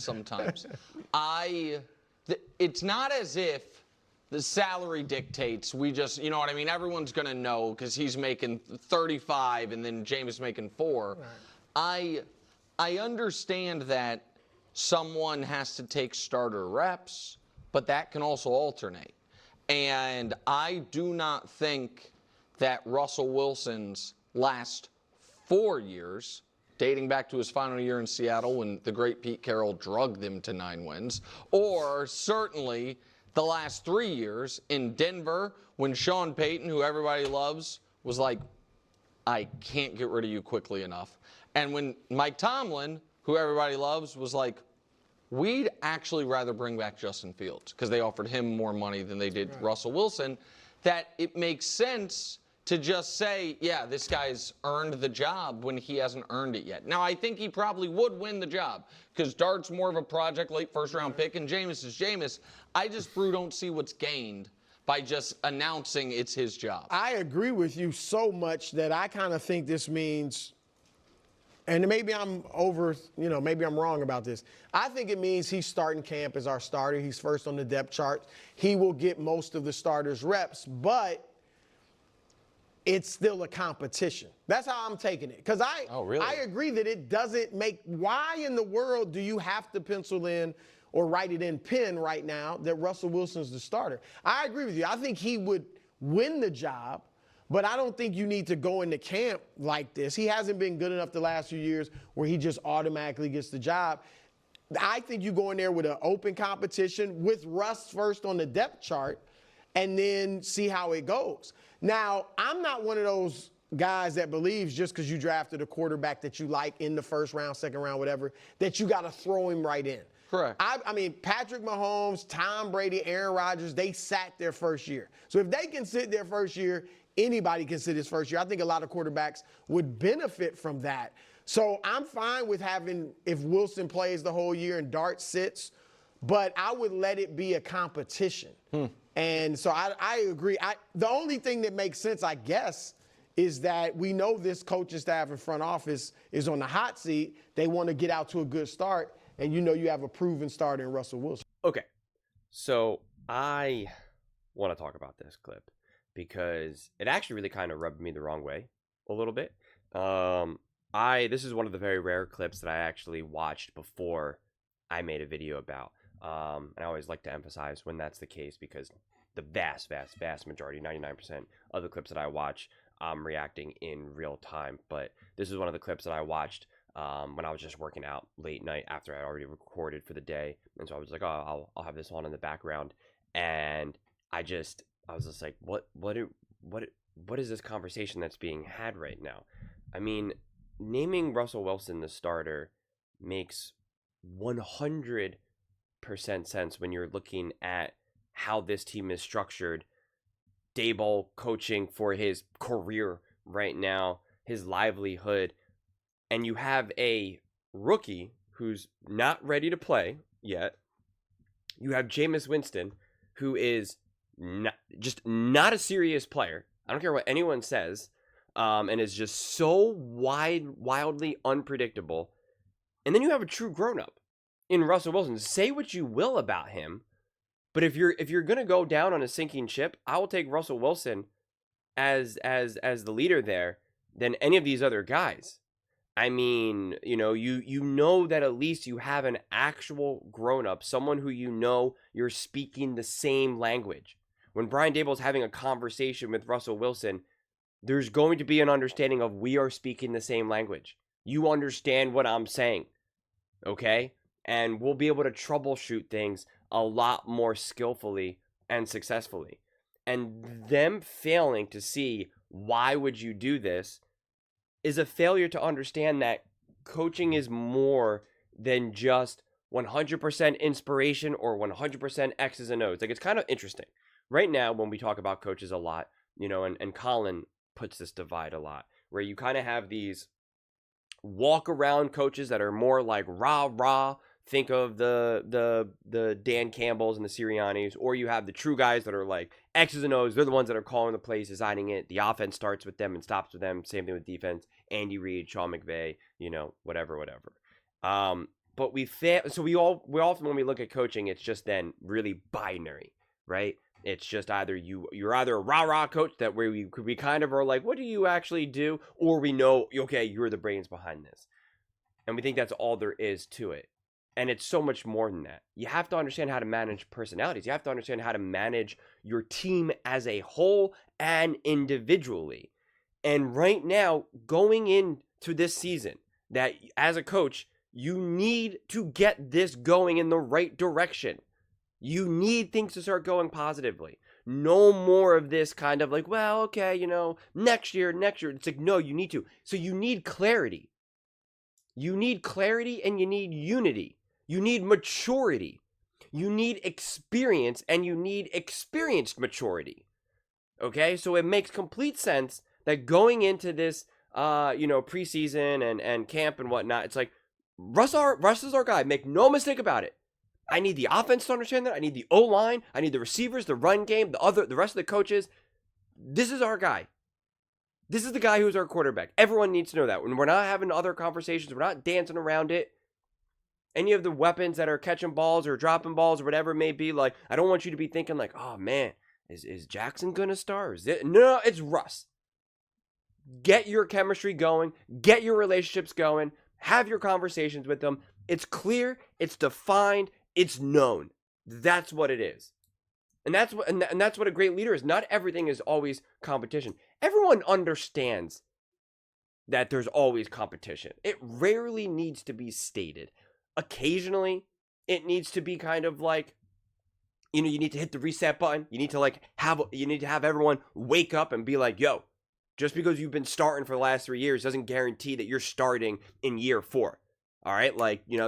sometimes. It's not as if the salary dictates. We just, you know what I mean? Everyone's going to know because he's making 35 and then Jameis making 4. Right. I understand that someone has to take starter reps, but that can also alternate. And I do not think that Russell Wilson's last 4 years, dating back to his final year in Seattle when the great Pete Carroll drugged them to 9 wins, or certainly the last 3 years in Denver when Sean Payton, who everybody loves, was like, I can't get rid of you quickly enough. And when Mike Tomlin, who everybody loves, was like, we'd actually rather bring back Justin Fields because they offered him more money than they did Russell Wilson, that it makes sense to just say, yeah, this guy's earned the job when he hasn't earned it yet. Now, I think he probably would win the job because Dart's more of a project late first-round pick and Jameis is Jameis. I just, Brew, don't see what's gained by just announcing it's his job. I agree with you so much that I kind of think this means, and maybe I'm maybe I'm wrong about this. I think it means he's starting camp as our starter. He's first on the depth chart. He will get most of the starters' reps, but it's still a competition. That's how I'm taking it. Because I agree that it doesn't make – why in the world do you have to pencil in or write it in pen right now that Russell Wilson's the starter? I agree with you. I think he would win the job, but I don't think you need to go into camp like this. He hasn't been good enough the last few years where he just automatically gets the job. I think you go in there with an open competition with Russ first on the depth chart and then see how it goes. Now, I'm not one of those guys that believes just because you drafted a quarterback that you like in the first round, second round, whatever, that you got to throw him right in. Correct. I mean, Patrick Mahomes, Tom Brady, Aaron Rodgers, they sat their first year. So if they can sit their first year, anybody can sit his first year. I think a lot of quarterbacks would benefit from that. So I'm fine with if Wilson plays the whole year and Dart sits, but I would let it be a competition. And so I agree. The only thing that makes sense, I guess, is that we know this coaching staff and front office is on the hot seat. They want to get out to a good start, and you have a proven starter in Russell Wilson. Okay, so I want to talk about this clip because it actually really kind of rubbed me the wrong way a little bit. This is one of the very rare clips that I actually watched before I made a video about. And I always like to emphasize when that's the case because the vast majority, 99% of the clips that I watch, I'm reacting in real time. But this is one of the clips that I watched when I was just working out late night after I already recorded for the day. And so I was like, oh, I'll have this on in the background. And I was just like, what is this conversation that's being had right now? I mean, naming Russell Wilson the starter makes 100% sense when you're looking at how this team is structured. Daboll coaching for his career right now, his livelihood, and you have a rookie who's not ready to play yet. You have Jameis Winston, who is not a serious player. I don't care what anyone says, and is just so wildly unpredictable. And then you have a true grown-up in Russell Wilson. Say what you will about him, but if you're gonna go down on a sinking ship, I will take Russell Wilson as the leader there than any of these other guys. I mean, you know that at least you have an actual grown-up, someone who you're speaking the same language. When Brian Daboll's having a conversation with Russell Wilson, there's going to be an understanding of we are speaking the same language. You understand what I'm saying, okay? And we'll be able to troubleshoot things a lot more skillfully and successfully. And them failing to see why would you do this is a failure to understand that coaching is more than just 100% inspiration or 100% X's and O's. Like, it's kind of interesting. Right now, when we talk about coaches a lot, and Colin puts this divide a lot, where you kind of have these walk-around coaches that are more like rah-rah. Think of the Dan Campbells and the Siriannis, or you have the true guys that are like X's and O's. They're the ones that are calling the plays, designing it. The offense starts with them and stops with them. Same thing with defense. Andy Reid, Sean McVay, whatever. But but we fail. So we often, when we look at coaching, it's just then really binary, right? It's just either you're either a rah-rah coach that where we kind of are like, what do you actually do? Or we know, okay, you're the brains behind this. And we think that's all there is to it. And it's so much more than that. You have to understand how to manage personalities. You have to understand how to manage your team as a whole and individually. And right now, going into this season, that as a coach, you need to get this going in the right direction. You need things to start going positively. No more of this kind of like, well, okay, next year. It's like, no, you need to. So you need clarity. You need clarity and you need unity. You need maturity. You need experience and you need experienced maturity. Okay? So it makes complete sense that going into this, preseason and camp and whatnot, it's like, Russ is our guy. Make no mistake about it. I need the offense to understand that. I need the O-line. I need the receivers, the run game, the rest of the coaches. This is our guy. This is the guy who's our quarterback. Everyone needs to know that. When we're not having other conversations, we're not dancing around it. Any of the weapons that are catching balls or dropping balls or whatever it may be, like, I don't want you to be thinking like, oh man, is Jackson gonna start? No, it's Russ. Get your chemistry going. Get your relationships going. Have your conversations with them. It's clear. It's defined. It's known. That's what it is. And that's what a great leader is. Not everything is always competition. Everyone understands that there's always competition. It rarely needs to be stated. Occasionally, it needs to be kind of like, you need to hit the reset button. You need to have everyone wake up and be like, yo, just because you've been starting for the last 3 years doesn't guarantee that you're starting in year 4. All right,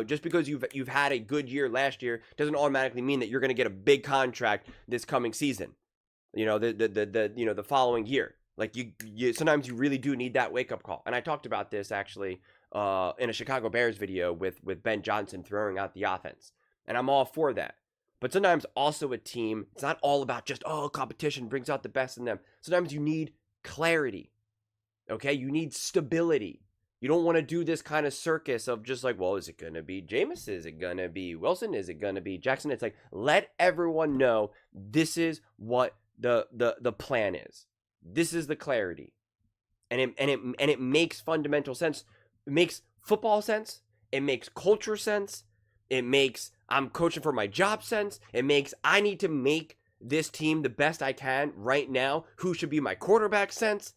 just because you've had a good year last year doesn't automatically mean that you're going to get a big contract this coming season. The following year. Like you sometimes you really do need that wake up call. And I talked about this actually in a Chicago Bears video with Ben Johnson throwing out the offense, and I'm all for that. But sometimes also a team, it's not all about just competition brings out the best in them. Sometimes you need clarity. Okay, you need stability. You don't want to do this kind of circus of just like, well, is it going to be Jameis? Is it going to be Wilson? Is it going to be Jackson? It's like, let everyone know this is what the plan is. This is the clarity. And it makes fundamental sense. It makes football sense. It makes culture sense. It makes I'm coaching for my job sense. It makes I need to make this team the best I can right now. Who should be my quarterback sense?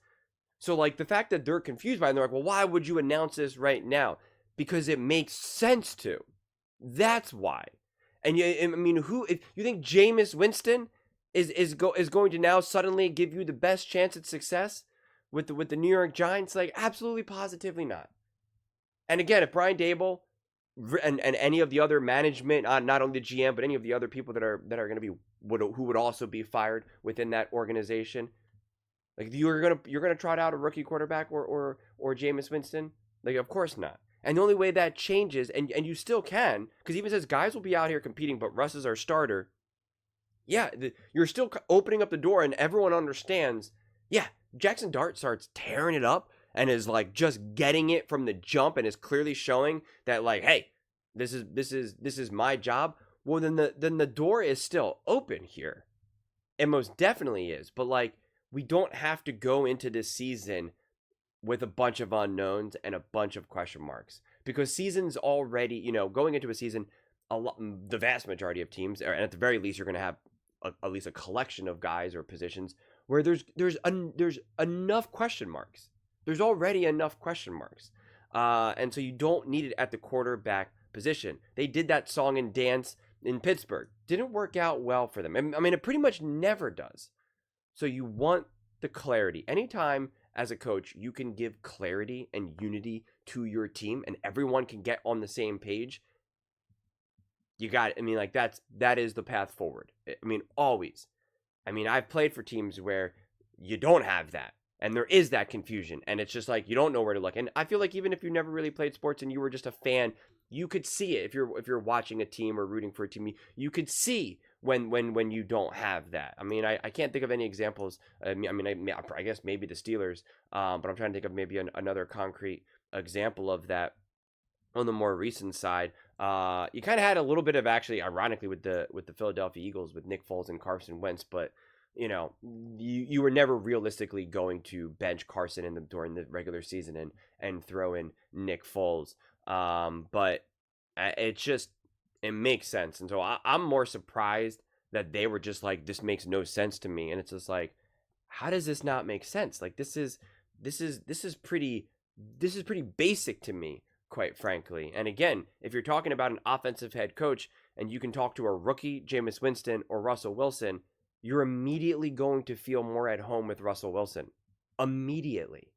So, like, the fact that they're confused by it, and they're like, well, why would you announce this right now? Because it makes sense to. That's why. And, if you think Jameis Winston is going to now suddenly give you the best chance at success with the New York Giants? Like, absolutely, positively not. And again, if Brian Daboll and any of the other management, not only the GM, but any of the other people that are going to be, who would also be fired within that organization, like you're gonna trot out a rookie quarterback or Jameis Winston? Like, of course not. And the only way that changes, and you still can, because even says guys will be out here competing, but Russ is our starter. Yeah, you're still opening up the door, and everyone understands. Yeah, Jackson Dart starts tearing it up and is like just getting it from the jump, and is clearly showing that like, hey, this is my job. Well, then the door is still open here. It most definitely is, but like, we don't have to go into this season with a bunch of unknowns and a bunch of question marks, because seasons already, going into a season, the vast majority of teams, and at the very least, you're going to have at least a collection of guys or positions where there's enough question marks. There's already enough question marks, and so you don't need it at the quarterback position. They did that song and dance in Pittsburgh. Didn't work out well for them. I mean, it pretty much never does. So you want the clarity. Anytime as a coach you can give clarity and unity to your team and everyone can get on the same page, you got it. I mean, like that is the path forward. I mean, always. I mean, I've played for teams where you don't have that and there is that confusion and it's just like you don't know where to look. And I feel like even if you never really played sports and you were just a fan, you could see it. If you're watching a team or rooting for a team, you could see when you don't have that. I mean, I can't think of any examples. I guess maybe the Steelers, but I'm trying to think of maybe another concrete example of that on the more recent side. You kind of had a little bit of, actually, ironically, with the Philadelphia Eagles with Nick Foles and Carson Wentz, but you were never realistically going to bench Carson during the regular season and throw in Nick Foles. But it makes sense, and so I'm more surprised that they were just like, this makes no sense to me, and it's just like, how does this not make sense? Like, this is pretty basic to me, quite frankly. And again, if you're talking about an offensive head coach and you can talk to a rookie, Jameis Winston or Russell Wilson, you're immediately going to feel more at home with Russell Wilson. Immediately.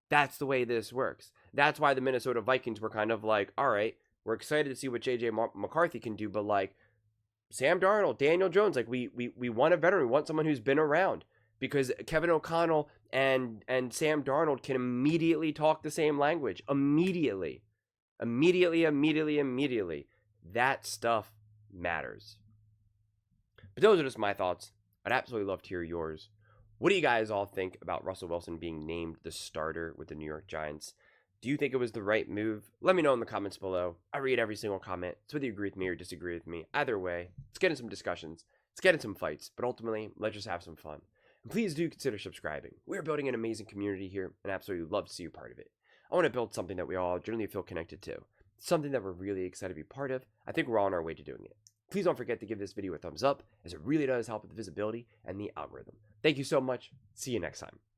That's the way this works. That's why the Minnesota Vikings were kind of like, all right, we're excited to see what J.J. McCarthy can do, but like, Sam Darnold, Daniel Jones, like we want a veteran. We want someone who's been around, because Kevin O'Connell and Sam Darnold can immediately talk the same language. Immediately. That stuff matters. But those are just my thoughts. I'd absolutely love to hear yours. What do you guys all think about Russell Wilson being named the starter with the New York Giants? Do you think it was the right move? Let me know in the comments below. I read every single comment. So whether you agree with me or disagree with me, either way, let's get in some discussions. Let's get in some fights. But ultimately, let's just have some fun. And please do consider subscribing. We're building an amazing community here, and absolutely love to see you part of it. I want to build something that we all generally feel connected to. Something that we're really excited to be part of. I think we're all on our way to doing it. Please don't forget to give this video a thumbs up, as it really does help with the visibility and the algorithm. Thank you so much. See you next time.